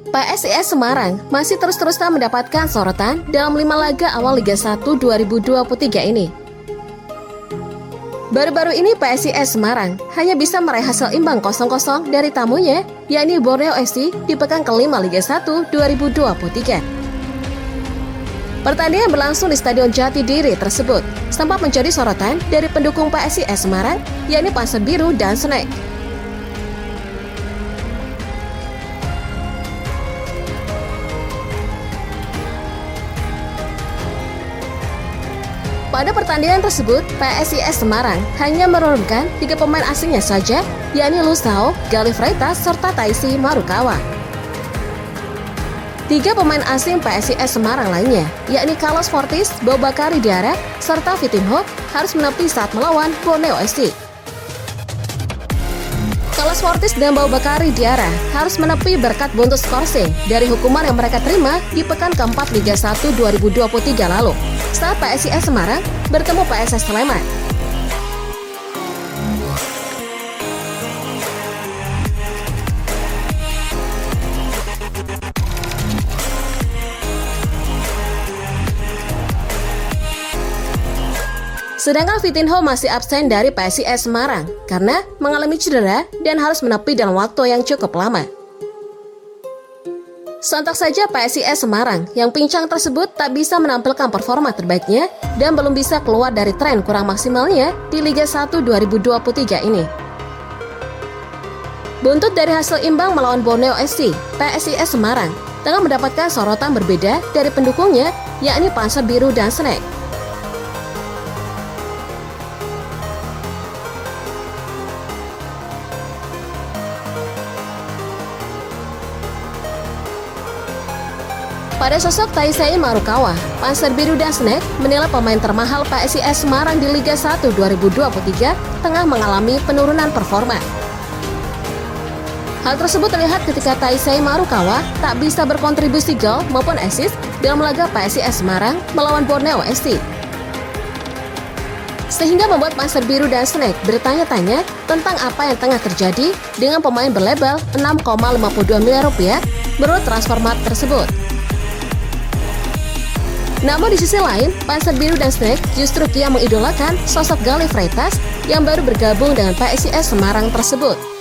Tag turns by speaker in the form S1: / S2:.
S1: PSIS Semarang masih terus-terusan mendapatkan sorotan dalam 5 laga awal Liga 1 2023 ini. Baru-baru ini PSIS Semarang hanya bisa meraih hasil imbang 0-0 dari tamunya, yakni Borneo FC di pekan kelima Liga 1 2023. Pertandingan berlangsung di Stadion Jatidiri tersebut sempat menjadi sorotan dari pendukung PSIS Semarang, yakni Panser Biru dan Snack. Pada pertandingan tersebut, PSIS Semarang hanya menurunkan 3 pemain asingnya saja, yakni Lusao, Galih Freitas, serta Taisi Marukawa. 3 pemain asing PSIS Semarang lainnya, yakni Carlos Fortis, Boubakary Diarra, serta Vitinho harus menepi saat melawan Borneo FC. Carlos Fortis dan Boubakary Diarra harus menepi berkat bonus skorsing dari hukuman yang mereka terima di pekan keempat Liga 1 2023 lalu saat PSIS Semarang bertemu PSS Sleman. Sedangkan Vitinho masih absen dari PSIS Semarang karena mengalami cedera dan harus menepi dalam waktu yang cukup lama. Sontak saja PSIS Semarang yang pincang tersebut tak bisa menampilkan performa terbaiknya dan belum bisa keluar dari tren kurang maksimalnya di Liga 1 2023 ini. Buntut dari hasil imbang melawan Borneo FC, PSIS Semarang tengah mendapatkan sorotan berbeda dari pendukungnya, yakni Panser Biru dan Snack. Pada sosok Taisi Marukawa, Panser Biru dan Snack menilai pemain termahal PSIS Semarang di Liga 1 2023 tengah mengalami penurunan performa. Hal tersebut terlihat ketika Taisi Marukawa tak bisa berkontribusi gol maupun assist dalam laga PSIS Semarang melawan Borneo FC. Sehingga membuat Panser Biru dan Snack bertanya-tanya tentang apa yang tengah terjadi dengan pemain berlabel 6,52 miliar rupiah menurut Transfermarkt tersebut. Namun di sisi lain, Panser Biru dan Snack justru kian mengidolakan sosok Galih Freitas yang baru bergabung dengan PSIS Semarang tersebut.